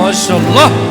Maşallah.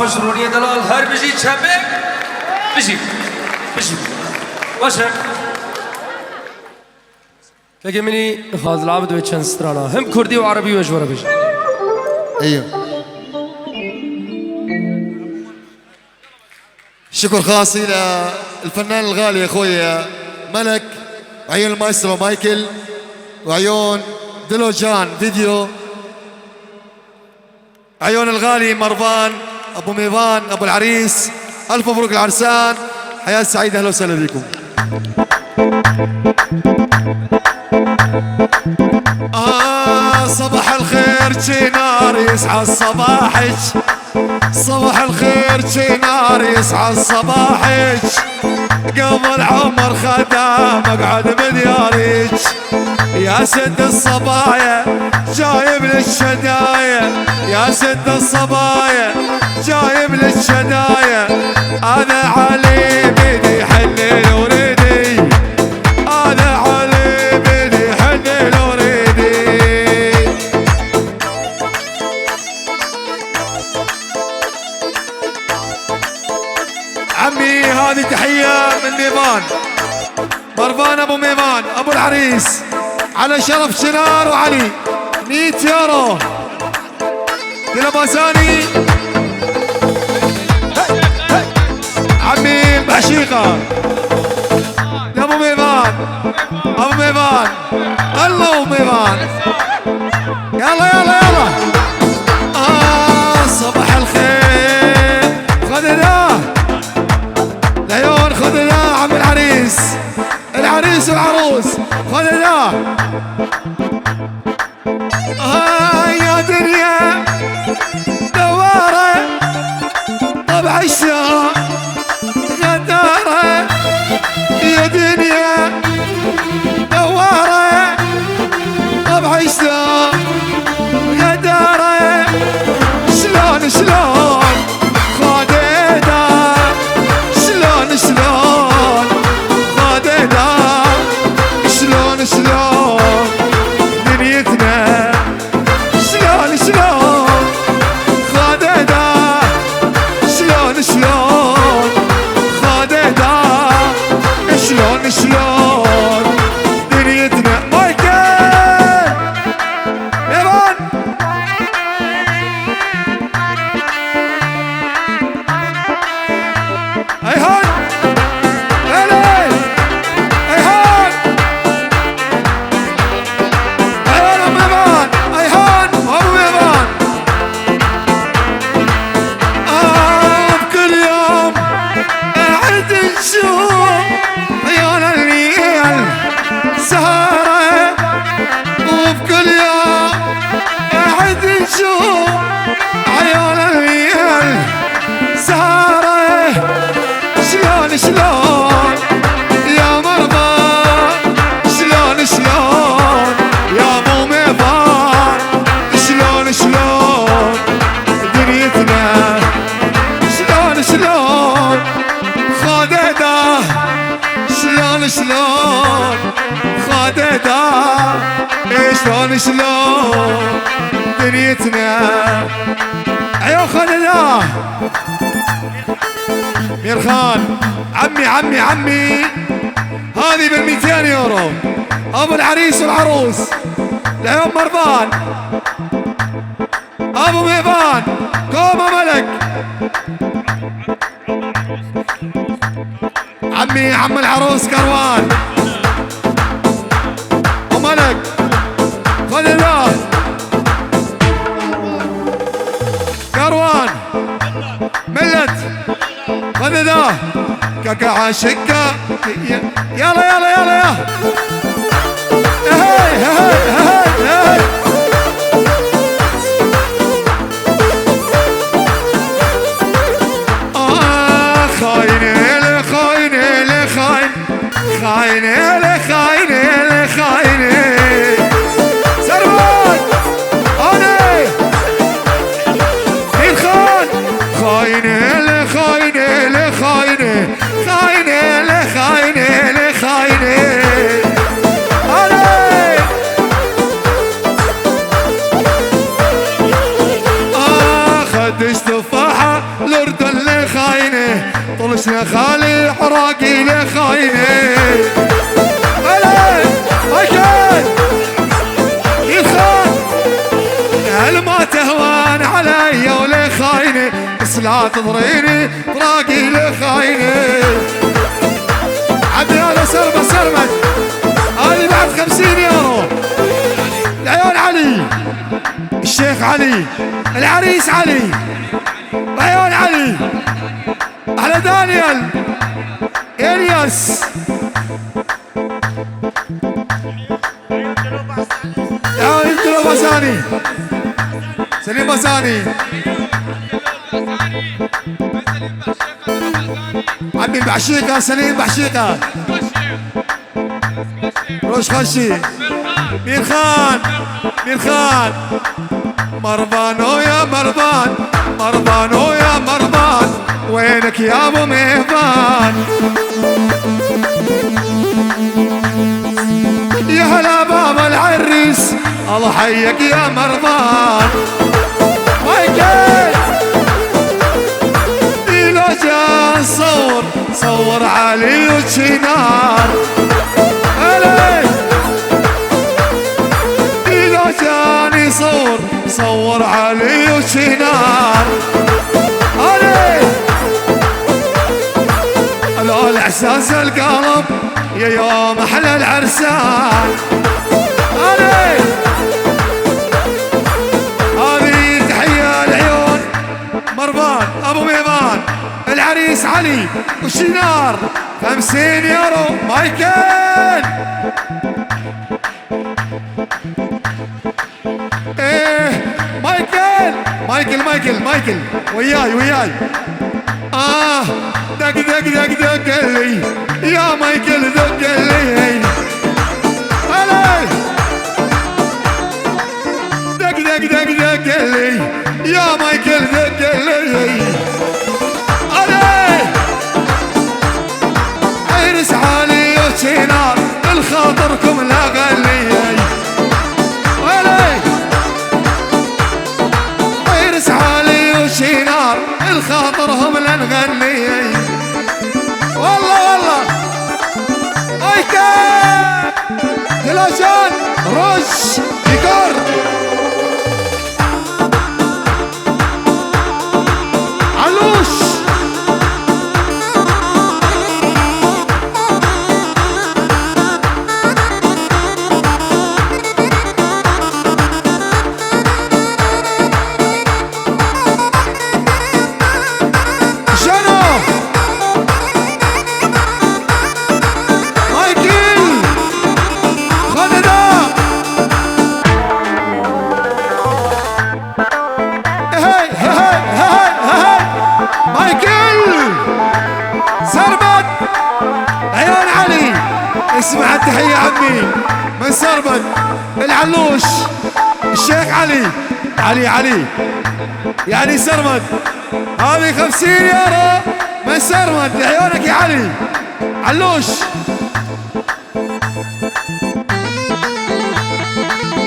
خوش رونی دلال هر بجی چپه بجی باشه لكن مني هذا العبد ويتشان سترانا هم كردي وعربي وجورة بجي ايوه شكر خاص الى الفنان الغالي اخوي ملك وعيون المايسترو مايكل وعيون دلو جان فيديو عيون الغالي مروان ابو ميفان ابو العريس الف مبروك العرسان حياة سعيدة اهلا وسهلا بكم صباح الخير شي نار يسعى الصباحج صباح الخير شي نار يسعى الصباحج قبل عمر خدام اقعد بديارج يا سد الصبايا جايب للشدايا يا سد الصبايا جايب للشدايا انا علي بدي حلل وريدي انا علي بدي حلل وريدي عمي هذه تحية من ميفان مروان ابو ميفان ابو العريس على شرف شنار وعلي 100 يورو للباساني عمي بعشيقة ابو ميفان ابو ميفان الله ابو ميفان يلا يلا يلا صباح الخير خذناه العيون خذناه عم العريس والعروس خذناه يا دنيا دوارة طبع الشام غدارة يا دنيا دوارة طبع الشام غدارة شلون خديدا شلون خديدا شلون دنيتنا شلون خديدا شلون خديدا شلون دنيتنا مايكل ايمان ايهان شلون يا مرضى شلون يا ابو ميفان شلون دنيتنا شلون خديدا شلون خديدا شلون دنيتنا عيون خديدا ميرخان عمي هذه بال200 يورو ابو العريس والعروس العيون مروان ابو ميفان كوما ملك عم العروس كروان وملك خذ الله كروان ملت خذ الله كاكا عاشقة يلا هاي خاينة سروان أنا مين خان خاينة أنا خدش تفاحة حسن خالي عراقي لخايني هلا مايكل يخان هل ما تهوان علي ولا خايني بس لا تضريني عراقي لخايني عبد هذا سرمد هذه بعد 50 يورو العيون علي الشيخ علي العريس علي عيون علي على دانيال الياس يا انت بزاني سليم بزاني عمي بعشيقة سليم بعشيقة روش خشي مين خان مربانو يا مربان مربانو يا مربان وينك يا ابو مهبان يا هلا بابا العريس الله حيك يا مربان مايكل لو جان صور علي وشينار هلا لو جاني صور علي وشينار هلا الاحساس القلب يا يوم احلى العرسان هذه تحية العيون مربان ابو ميمان العريس علي وشينار 50 يورو مايكل ايه مايكل وياي دق لي يا مايكل دق لي هلا دق لي يا مايكل دق لي عرس علي وشينار الخاطركم لا غلي عرس علي وشينار الخاطرهم لا نغني والله ايكا كلاشان رش ديكور علوش اسمع التحية عمي من سربد العلوش الشيخ علي يعني سربد هذه 50 يورو من سربد لعيونك يا علي علوش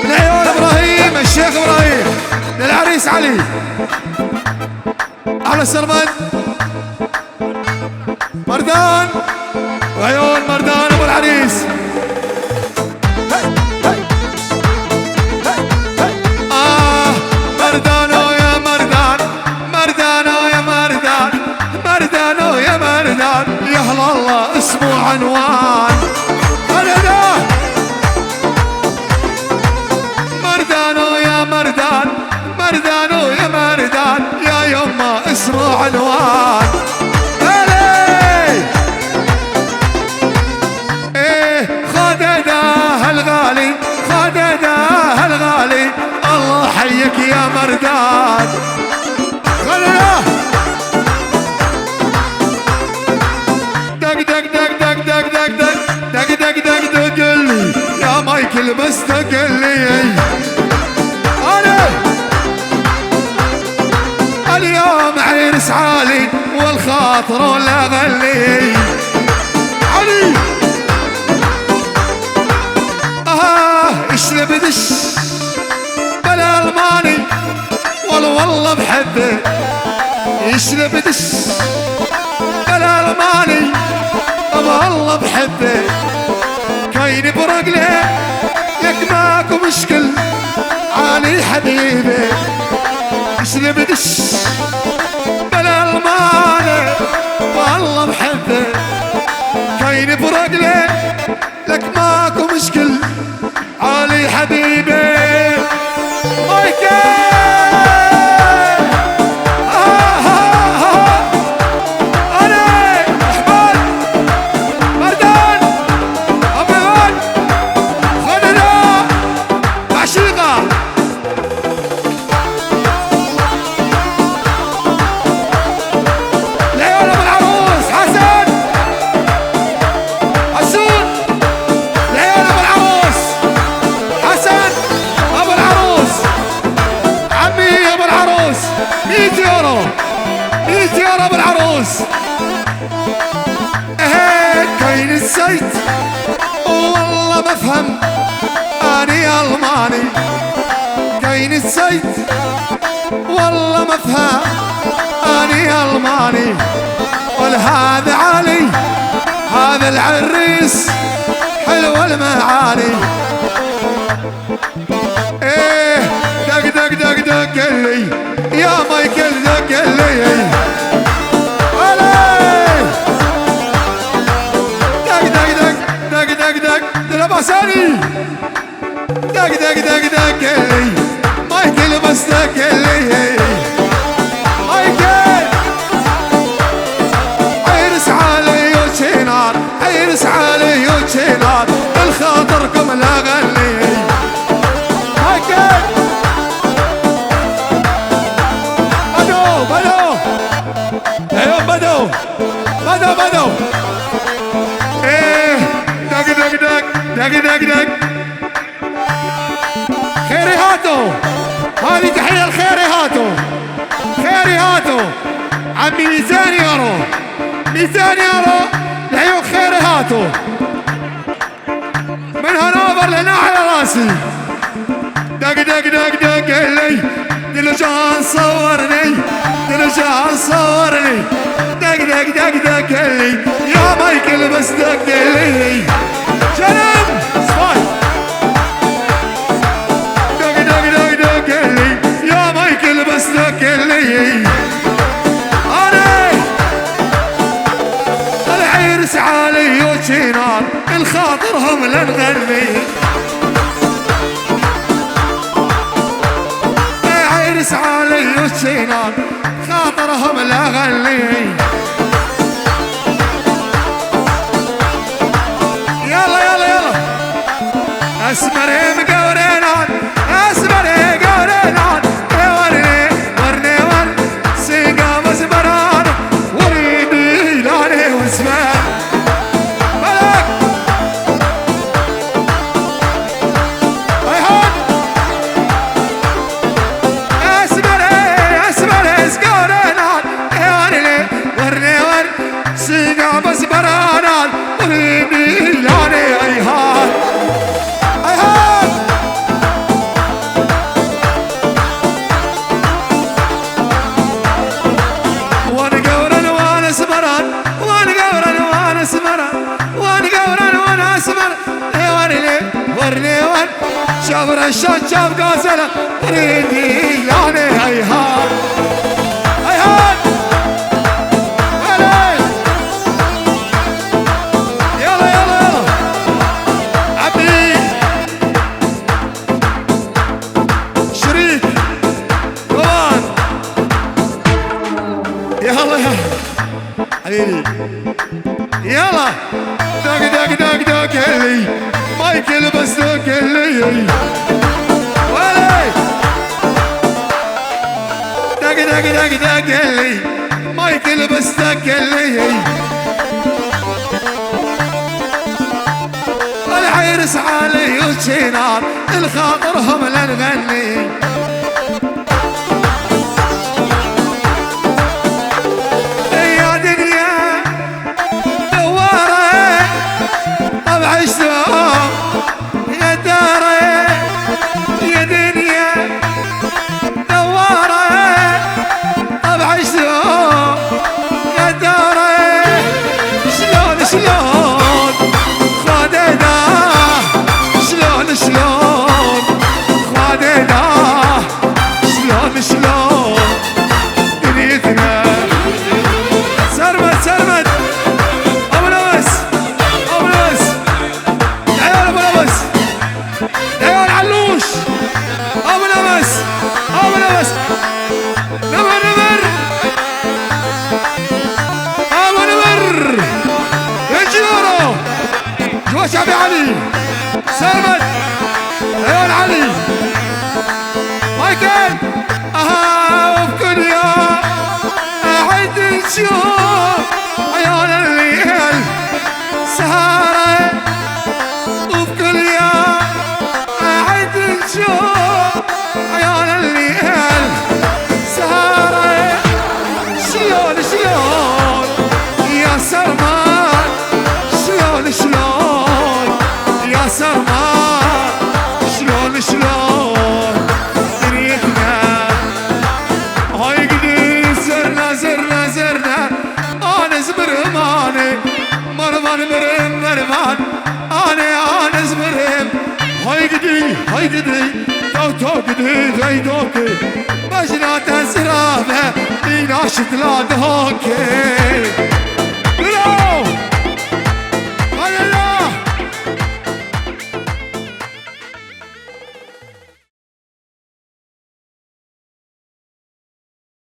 العيون ابراهيم الشيخ ابراهيم للعريس علي على سربد مردان وعيون مردان ابو العريس مردانو يا مردان يا هلا الله اسمه عنوان مردانو يا مردان يا يما اسمه عنوان الغالي الله حيك يا مردان خلنا دق لي يا مايكل بس دق لي انا اليوم عرس عالي والخاطر لا غلي علي اشرب دش بلا الماني والله بحبه يشرب دش بلا برقله لك ماكو مشكل علي حبيبي اشلي بدش بلا المانع والله محبه كاين برقله لك ماكو مشكل علي حبيبي مايكل نسيت والله بفهم اني الماني كاين نسيت والله ما افهم اني الماني ولهذا علي هذا العريس حلو المعاني ايه دق دق دق دق لي يا مايكل دق لي بساني دق دق دق دق لي مايكل بس دق لي مايكل عيرس علي وشينار عيرس علي وشينار الخاطركم لا غني مايكل بدو ايوه بدو ايه دق دق دق دق دق دق خيري هاتو هذه تحية الخيري هاتو خيري هاتو عمي 200 يورو 200 يورو لعيون خيري هاتو من هنوفر لهنا على راسي دق دق دق دق لي دلجان صورني دلجان صورني دق دق دق دق لي يا مايكل بس دق لي جنب صاي دق دق دق دق لي يا مايكل بس دق لي انا العرس علي وشينار الخاطرهم لنغني العرس علي وشينار خاطرهم لغني اسمري مقورينان اسمري قورينان ورني ورني ورن سيقا مزبران وريدي لاني وزمان ملك ايهان اسمري سقورينان ورني ورني ورن سيقا مزبران وريدي لاني ايهان شابر الشاب قازلة ريدي يعني هيهان هيهان يلا يلا يلا عبي شريك كمان يلا يا حبيبي يلا دق دق دق دق لي مايكل بس دق لي ولي دق دق دق دق لي مايكل بس دق لي العرس علي وشينار الخاطرهم لنغني يا دنيا دوارة طبع الشوق يا دارة يا دنيا دوارة طبع الشوق يا دارة شلون شلون خدنا باش ابي علي سلمت عيون علي مايكل وبكل يوم اعد نشوف عيون الليل سهرة وبكل يوم اعد نشوف عيون الليل سهرة شلون شلون يا سرمان شلون شلون يا سرمان شلون شلون دنيتنا هاي قدي زرنا زرنا زرنا انا زمرماني مرمان مرم مرمان انا زمرم هاي قدي تو قدي غيدوكي مجنات الزرافة ناشط لا دوكي